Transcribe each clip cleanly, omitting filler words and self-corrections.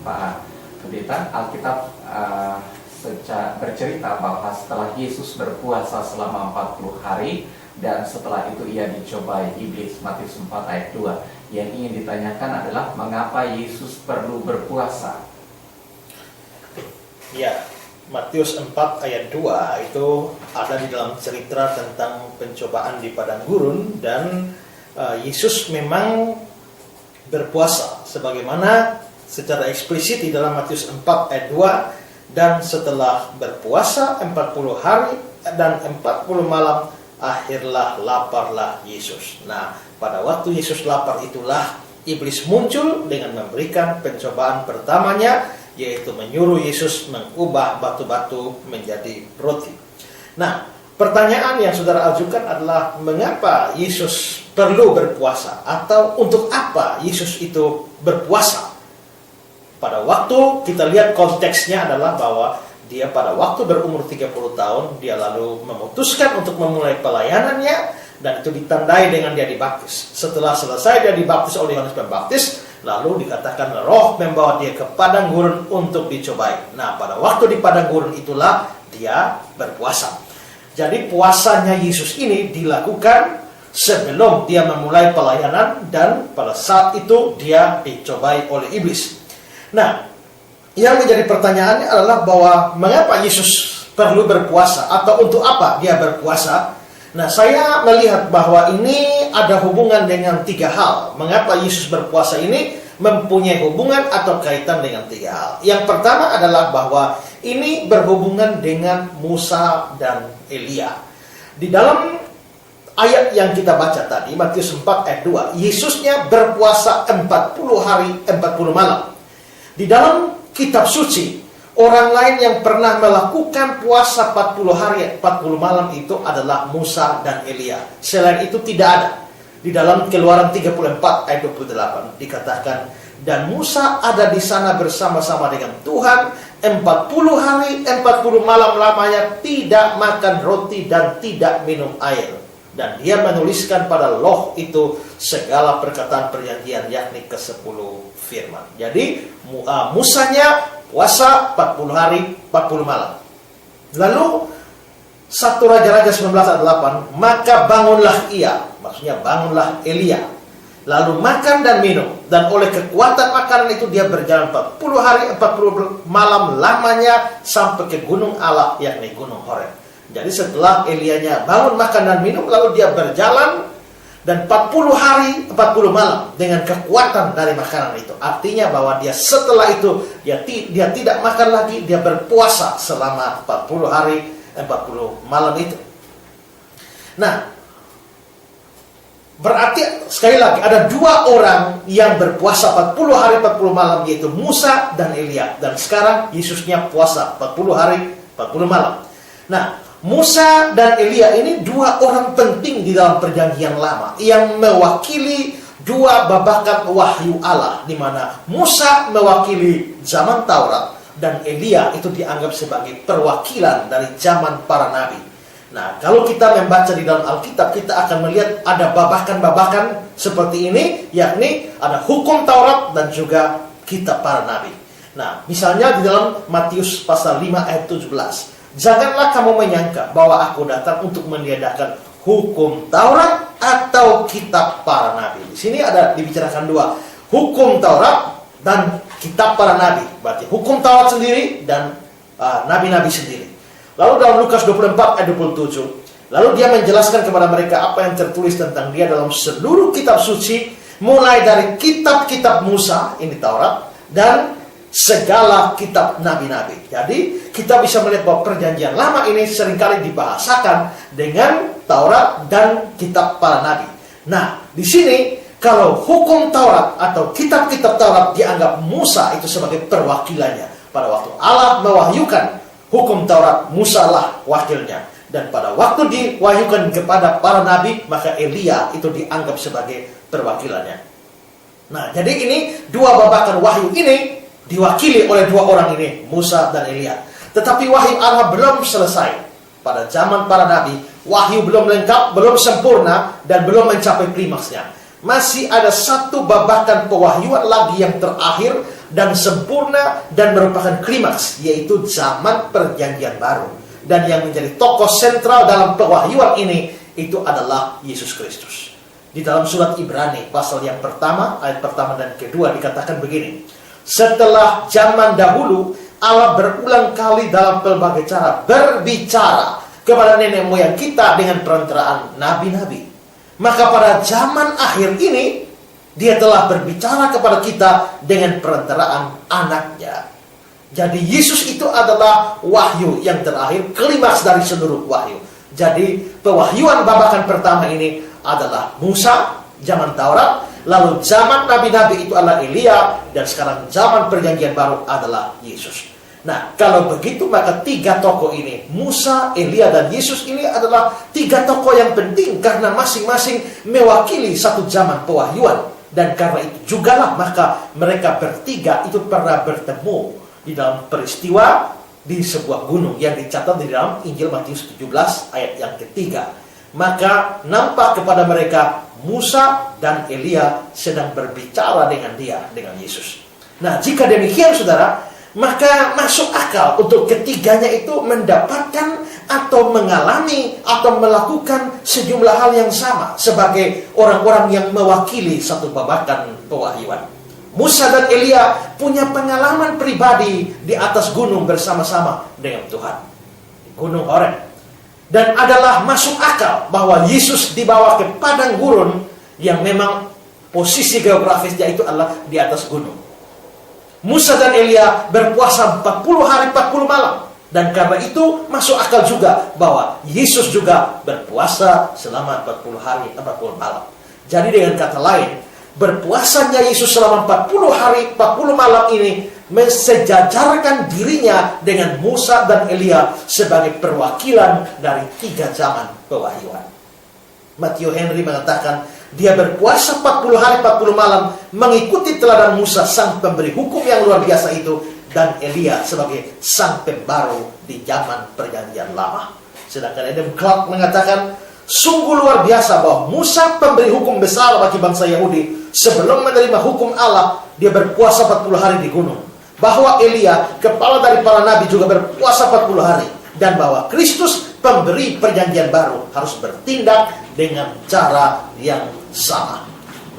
Pak Pendeta. Alkitab bercerita bahwa setelah Yesus berpuasa selama 40 hari dan setelah itu ia dicobai iblis, Matius 4 ayat 2. Yang ingin ditanyakan adalah mengapa Yesus perlu berpuasa? Ya, Matius 4 ayat 2 itu ada di dalam cerita tentang pencobaan di padang gurun, dan Yesus memang berpuasa sebagaimana secara eksplisit di dalam Matius 4 ayat 2. Dan setelah berpuasa 40 hari dan 40 malam, akhirlah laparlah Yesus. Nah, pada waktu Yesus lapar itulah iblis muncul dengan memberikan pencobaan pertamanya, yaitu menyuruh Yesus mengubah batu-batu menjadi roti. Nah, pertanyaan yang saudara ajukan adalah mengapa Yesus perlu berpuasa, atau untuk apa Yesus itu berpuasa? Pada waktu kita lihat konteksnya adalah bahwa dia pada waktu berumur 30 tahun, dia lalu memutuskan untuk memulai pelayanannya, dan itu ditandai dengan dia dibaptis. Setelah selesai dia dibaptis oleh Yohanes Pembaptis, lalu dikatakan roh membawa dia ke padang gurun untuk dicobai. Nah, pada waktu di padang gurun itulah dia berpuasa. Jadi puasanya Yesus ini dilakukan sebelum dia memulai pelayanan, dan pada saat itu dia dicobai oleh iblis. Nah, yang menjadi pertanyaannya adalah bahwa mengapa Yesus perlu berpuasa, atau untuk apa dia berpuasa? Nah, saya melihat bahwa ini ada hubungan dengan 3 hal. Mengapa Yesus berpuasa ini mempunyai hubungan atau kaitan dengan 3 hal. Yang pertama adalah bahwa ini berhubungan dengan Musa dan Elia. Di dalam ayat yang kita baca tadi, Matius 4 ayat 2, Yesusnya berpuasa 40 hari 40 malam. Di dalam kitab suci, orang lain yang pernah melakukan puasa 40 hari 40 malam itu adalah Musa dan Elia. Selain itu tidak ada. Di dalam Keluaran 34 ayat 28 dikatakan, dan Musa ada di sana bersama-sama dengan Tuhan 40 hari 40 malam lamanya, tidak makan roti dan tidak minum air. Dan dia menuliskan pada loh itu segala perkataan perjanjian, yakni ke-10 firman. Jadi Musanya puasa 40 hari 40 malam. Lalu 1 Raja-Raja 19 ayat 8, maka bangunlah ia, maksudnya bangunlah Elia, lalu makan dan minum, dan oleh kekuatan makanan itu dia berjalan 40 hari 40 malam lamanya sampai ke gunung Allah, yakni gunung Horeb. Jadi setelah Elianya bangun, makan dan minum, lalu dia berjalan, dan 40 hari 40 malam dengan kekuatan dari makanan itu. Artinya bahwa dia setelah itu dia tidak makan lagi, dia berpuasa selama 40 hari 40 malam itu. Nah, berarti sekali lagi ada 2 orang yang berpuasa 40 hari 40 malam, yaitu Musa dan Elia. Dan sekarang Yesusnya puasa 40 hari 40 malam. Nah, Musa dan Elia ini 2 orang penting di dalam perjanjian lama yang mewakili 2 babakan wahyu Allah, di mana Musa mewakili zaman Taurat dan Elia itu dianggap sebagai perwakilan dari zaman para nabi. Nah, kalau kita membaca di dalam Alkitab, kita akan melihat ada babakan-babakan seperti ini, yakni ada hukum Taurat dan juga kitab para nabi. Nah, misalnya di dalam Matius pasal 5 ayat 17, janganlah kamu menyangka bahwa aku datang untuk meniadakan hukum Taurat atau kitab para nabi. Di sini ada dibicarakan 2, hukum Taurat dan kitab para nabi. Berarti hukum Taurat sendiri dan nabi-nabi sendiri. Lalu dalam Lukas 24 ayat 27, lalu dia menjelaskan kepada mereka apa yang tertulis tentang dia dalam seluruh kitab suci, mulai dari kitab-kitab Musa, ini Taurat, dan segala kitab nabi-nabi. Jadi kita bisa melihat bahwa perjanjian lama ini seringkali dibahasakan dengan Taurat dan kitab para nabi. Nah, di sini kalau hukum Taurat atau kitab-kitab Taurat dianggap Musa itu sebagai perwakilannya. Pada waktu Allah mewahyukan hukum Taurat, Musa lah wakilnya. Dan pada waktu diwahyukan kepada para nabi, maka Elia itu dianggap sebagai perwakilannya. Nah, jadi ini 2 babakan wahyu ini diwakili oleh 2 orang ini, Musa dan Elia. Tetapi wahyu Allah belum selesai. Pada zaman para nabi, wahyu belum lengkap, belum sempurna, dan belum mencapai klimaksnya. Masih ada 1 babakan pewahyuan lagi yang terakhir, dan sempurna dan merupakan klimaks, yaitu zaman perjanjian baru. Dan yang menjadi tokoh sentral dalam pewahyuan ini itu adalah Yesus Kristus. Di dalam surat Ibrani pasal yang pertama, ayat pertama dan kedua dikatakan begini. Setelah zaman dahulu, Allah berulang kali dalam pelbagai cara berbicara kepada nenek moyang kita dengan perantaraan nabi-nabi. Maka pada zaman akhir ini, Dia telah berbicara kepada kita dengan perantaraan anaknya. Jadi Yesus itu adalah wahyu yang terakhir, klimaks dari seluruh wahyu. Jadi pewahyuan babakan pertama ini adalah Musa, zaman Taurat. Lalu zaman nabi-nabi itu adalah Elia. Dan sekarang zaman perjanjian baru adalah Yesus. Nah, kalau begitu maka tiga tokoh ini, Musa, Elia, dan Yesus ini adalah tiga tokoh yang penting. Karena masing-masing mewakili satu zaman pewahyuan. Dan karena itu jugalah maka mereka bertiga itu pernah bertemu di dalam peristiwa di sebuah gunung yang dicatat di dalam Injil Matius 17 ayat yang ketiga. Maka nampak kepada mereka Musa dan Elia sedang berbicara dengan Yesus. Nah, jika demikian saudara, maka masuk akal untuk ketiganya itu mendapatkan atau mengalami atau melakukan sejumlah hal yang sama sebagai orang-orang yang mewakili satu babakan pewahyuan. Musa dan Elia punya pengalaman pribadi di atas gunung bersama-sama dengan Tuhan, di Gunung Horeb. Dan adalah masuk akal bahwa Yesus dibawa ke padang gurun yang memang posisi geografisnya itu adalah di atas gunung. Musa dan Elia berpuasa 40 hari 40 malam. Dan karena itu masuk akal juga bahwa Yesus juga berpuasa selama 40 hari 40 malam. Jadi dengan kata lain, berpuasanya Yesus selama 40 hari 40 malam ini mensejajarkan dirinya dengan Musa dan Elia sebagai perwakilan dari tiga zaman pewahyuan. Matthew Henry mengatakan dia berpuasa 40 hari 40 malam mengikuti teladan Musa sang pemberi hukum yang luar biasa itu, dan Elia sebagai sang pembaru di zaman perjanjian lama. Sedangkan Adam Clarke mengatakan sungguh luar biasa bahwa Musa pemberi hukum besar bagi bangsa Yahudi, sebelum menerima hukum Allah dia berpuasa 40 hari di gunung. Bahwa Elia kepala dari para nabi juga berpuasa 40 hari. Dan bahwa Kristus pemberi perjanjian baru harus bertindak dengan cara yang sama.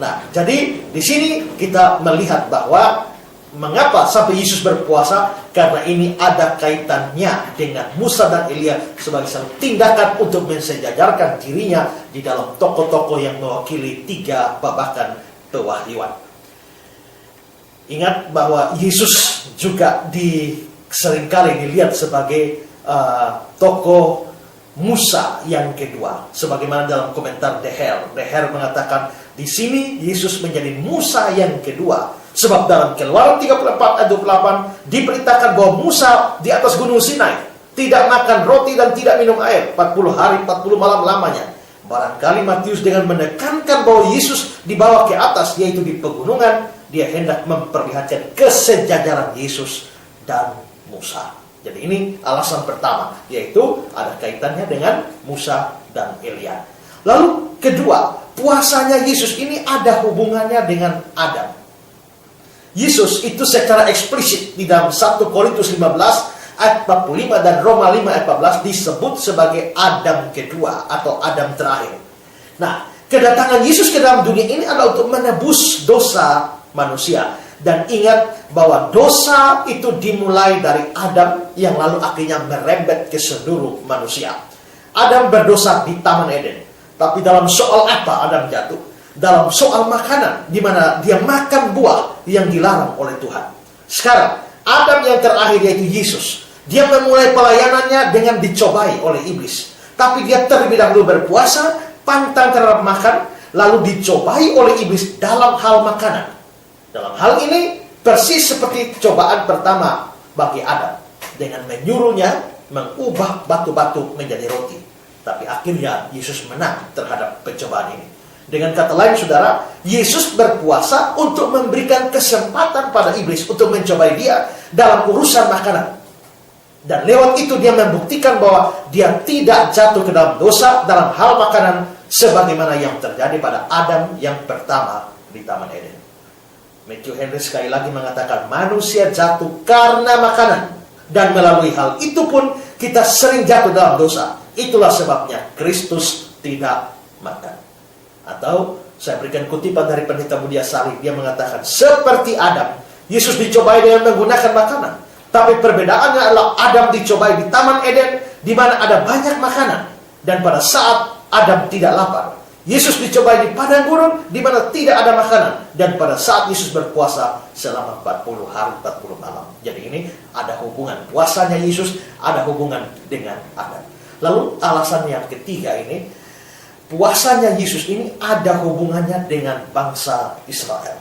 Nah, jadi di sini kita melihat bahwa mengapa sampai Yesus berpuasa? Karena ini ada kaitannya dengan Musa dan Elia sebagai satu tindakan untuk mensejajarkan dirinya di dalam tokoh-tokoh yang mewakili tiga babakan pewahyuan. Ingat bahwa Yesus juga seringkali dilihat sebagai tokoh Musa yang kedua. Sebagaimana dalam komentar Deher mengatakan di sini Yesus menjadi Musa yang kedua. Sebab dalam Keluaran 34 ayat 28 diberitakan bahwa Musa di atas gunung Sinai tidak makan roti dan tidak minum air 40 hari 40 malam lamanya. Barangkali Matius dengan menekankan bahwa Yesus dibawa ke atas, yaitu di pegunungan, dia hendak memperlihatkan kesejajaran Yesus dan Musa. Jadi ini alasan pertama, yaitu ada kaitannya dengan Musa dan Elia. Lalu kedua, puasanya Yesus ini ada hubungannya dengan Adam. Yesus itu secara eksplisit di dalam 1 Korintus 15 ayat 45 dan Roma 5 ayat 14 disebut sebagai Adam kedua atau Adam terakhir. Nah, kedatangan Yesus ke dalam dunia ini adalah untuk menebus dosa manusia. Dan ingat bahwa dosa itu dimulai dari Adam yang lalu akhirnya merembet ke seluruh manusia. Adam berdosa di Taman Eden. Tapi dalam soal apa Adam jatuh? Dalam soal makanan, di mana dia makan buah yang dilarang oleh Tuhan. Sekarang, Adam yang terakhir yaitu Yesus. Dia memulai pelayanannya dengan dicobai oleh iblis. Tapi dia terlebih dahulu berpuasa, pantang terhadap makan, lalu dicobai oleh iblis dalam hal makanan. Dalam hal ini persis seperti cobaan pertama bagi Adam, dengan menyuruhnya mengubah batu-batu menjadi roti. Tapi akhirnya Yesus menang terhadap pencobaan ini. Dengan kata lain saudara, Yesus berpuasa untuk memberikan kesempatan pada iblis untuk mencobai dia dalam urusan makanan. Dan lewat itu dia membuktikan bahwa dia tidak jatuh ke dalam dosa dalam hal makanan sebagaimana yang terjadi pada Adam yang pertama di Taman Eden. Matthew Henry sekali lagi mengatakan manusia jatuh karena makanan, dan melalui hal itu pun kita sering jatuh dalam dosa. Itulah sebabnya Kristus tidak makan. Atau saya berikan kutipan dari Pendeta Mudia Salih, dia mengatakan seperti Adam, Yesus dicobai dengan menggunakan makanan, tapi perbedaannya adalah Adam dicobai di Taman Eden di mana ada banyak makanan, dan pada saat Adam tidak lapar. Yesus dicobai di padang gurun di mana tidak ada makanan, dan pada saat Yesus berpuasa selama 40 hari 40 malam. Jadi ini ada hubungan, puasanya Yesus ada hubungan dengan Adam. Lalu alasan yang ketiga ini, puasanya Yesus ini ada hubungannya dengan bangsa Israel.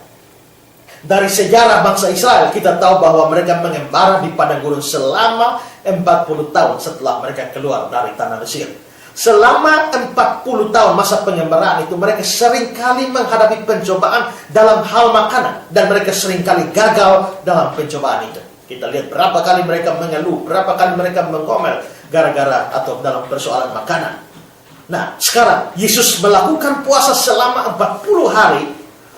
Dari sejarah bangsa Israel kita tahu bahwa mereka mengembara di padang gurun selama 40 tahun setelah mereka keluar dari tanah Mesir. Selama 40 tahun masa pengembaraan itu mereka seringkali menghadapi pencobaan dalam hal makanan, dan mereka seringkali gagal dalam pencobaan itu. Kita lihat berapa kali mereka mengeluh, berapa kali mereka mengomel gara-gara atau dalam persoalan makanan. Nah, sekarang Yesus melakukan puasa selama 40 hari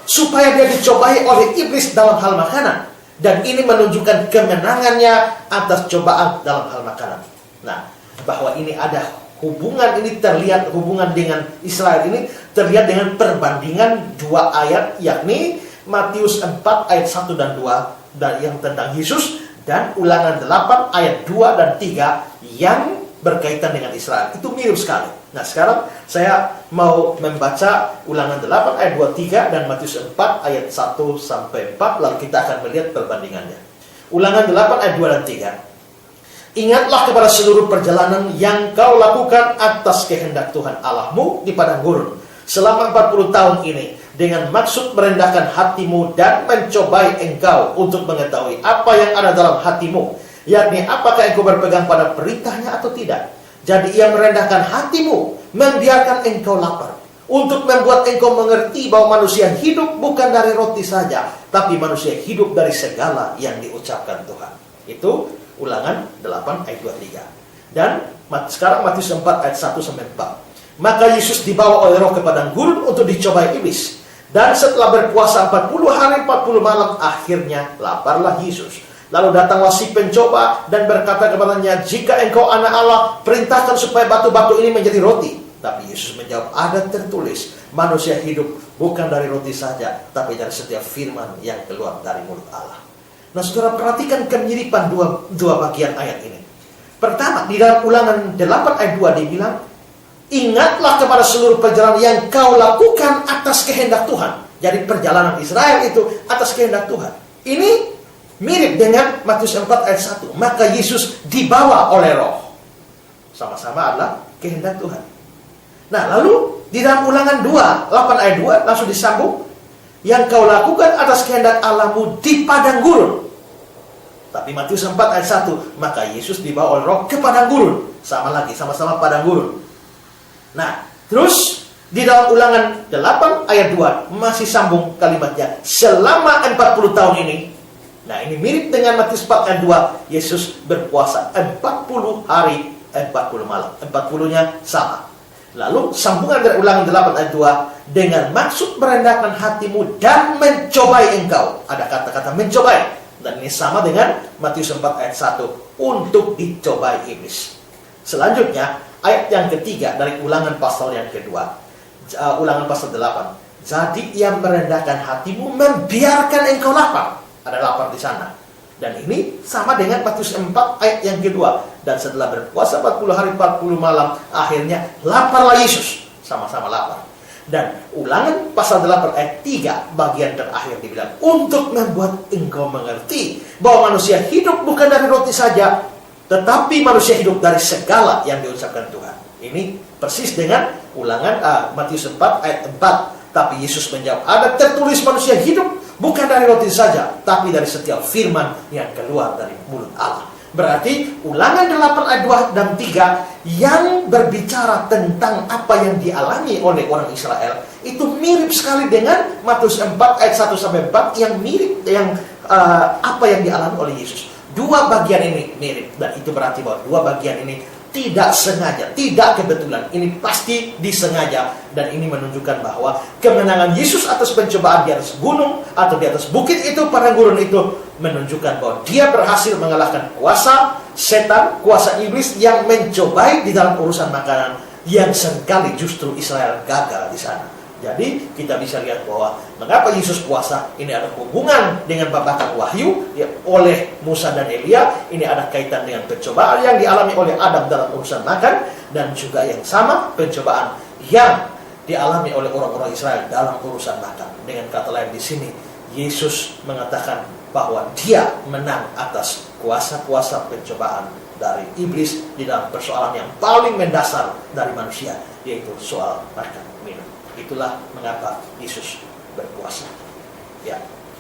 supaya dia dicobai oleh iblis dalam hal makanan, dan ini menunjukkan kemenangannya atas cobaan dalam hal makanan. Nah, bahwa ini ada hubungan, ini terlihat hubungan dengan Israel ini terlihat dengan perbandingan dua ayat, yakni Matius 4 ayat 1 dan 2 dan yang tentang Yesus, dan Ulangan 8 ayat 2 dan 3 yang berkaitan dengan Israel. Itu mirip sekali. Nah, sekarang saya mau membaca Ulangan 8 ayat 2 3 dan Matius 4 ayat 1 sampai 4, lalu kita akan melihat perbandingannya. Ulangan 8 ayat 2 dan 3. Ingatlah kepada seluruh perjalanan yang kau lakukan atas kehendak Tuhan Allahmu di padang gurun selama 40 tahun ini, dengan maksud merendahkan hatimu dan mencobai engkau untuk mengetahui apa yang ada dalam hatimu, yakni apakah engkau berpegang pada perintahnya atau tidak. Jadi ia merendahkan hatimu, membiarkan engkau lapar, untuk membuat engkau mengerti bahwa manusia hidup bukan dari roti saja, tapi manusia hidup dari segala yang diucapkan Tuhan. Itu Ulangan 8 ayat 2-3. Dan sekarang Matius 4 ayat 1 sampai 4. Maka Yesus dibawa oleh Roh ke padang gurun untuk dicobai iblis. Dan setelah berpuasa 40 hari 40 malam, akhirnya laparlah Yesus. Lalu datanglah si pencoba dan berkata kepadanya, jika engkau anak Allah, perintahkan supaya batu-batu ini menjadi roti. Tapi Yesus menjawab, ada tertulis, manusia hidup bukan dari roti saja, tapi dari setiap firman yang keluar dari mulut Allah. Nah, saudara, perhatikan kemiripan dua bagian ayat ini. Pertama, di dalam Ulangan 8 ayat 2 dibilang, ingatlah kepada seluruh perjalanan yang kau lakukan atas kehendak Tuhan. Jadi perjalanan Israel itu atas kehendak Tuhan. Ini mirip dengan Matius 4 ayat 1. Maka Yesus dibawa oleh Roh. Sama-sama adalah kehendak Tuhan. Nah, lalu di dalam Ulangan 8 ayat 2 langsung disambung, yang kau lakukan atas kehendak Allahmu di padang gurun. Tapi Matius 4 ayat 1, maka Yesus dibawa oleh Roh ke padang gurun. Sama lagi, sama-sama padang gurun. Nah, terus di dalam Ulangan 8 ayat 2 masih sambung kalimatnya, selama 40 tahun ini. Nah, ini mirip dengan Matius 4 ayat 2, Yesus berpuasa 40 hari 40 malam. 40-nya sama. Lalu sambungan dari Ulangan 8 ayat 2, dengan maksud merendahkan hatimu dan mencobai engkau. Ada kata-kata mencobai. Dan ini sama dengan Matius 4 ayat 1, untuk dicobai iblis. Selanjutnya, ayat yang ketiga dari Ulangan pasal yang kedua. Ulangan pasal 8. Jadi ia merendahkan hatimu, membiarkan engkau lapar. Ada lapar di sana. Dan ini sama dengan Matius 4 ayat yang kedua. Dan setelah berpuasa 40 hari 40 malam, akhirnya laparlah Yesus. Sama-sama lapar. Dan Ulangan pasal 8 ayat 3 bagian terakhir dibilang, untuk membuat engkau mengerti bahwa manusia hidup bukan dari roti saja, tetapi manusia hidup dari segala yang diucapkan Tuhan. Ini persis dengan Ulangan Matius 4 ayat 4. Tapi Yesus menjawab, ada tertulis manusia hidup bukan dari roti saja, tapi dari setiap firman yang keluar dari mulut Allah. Berarti Ulangan 8 ayat 2 dan 3 yang berbicara tentang apa yang dialami oleh orang Israel itu mirip sekali dengan Matius 4 ayat 1 sampai 4 yang mirip yang apa yang dialami oleh Yesus. Dua bagian ini mirip, dan itu berarti bahwa dua bagian ini tidak sengaja, tidak kebetulan. Ini pasti disengaja, dan ini menunjukkan bahwa kemenangan Yesus atas pencobaan di atas gunung atau di atas bukit itu, padang gurun itu, menunjukkan bahwa dia berhasil mengalahkan kuasa setan, kuasa iblis yang mencobai di dalam urusan makanan, yang seringkali justru Israel gagal di sana. Jadi kita bisa lihat bahwa mengapa Yesus puasa, ini ada hubungan dengan babakan Wahyu ya, oleh Musa dan Elia. Ini ada kaitan dengan pencobaan yang dialami oleh Adam dalam urusan makan, dan juga yang sama pencobaan yang dialami oleh orang-orang Israel dalam urusan makan. Dengan kata lain di sini Yesus mengatakan bahwa dia menang atas kuasa-kuasa pencobaan dari iblis di dalam persoalan yang paling mendasar dari manusia, yaitu soal makan minum. Itulah mengapa Yesus berpuasa. Ya.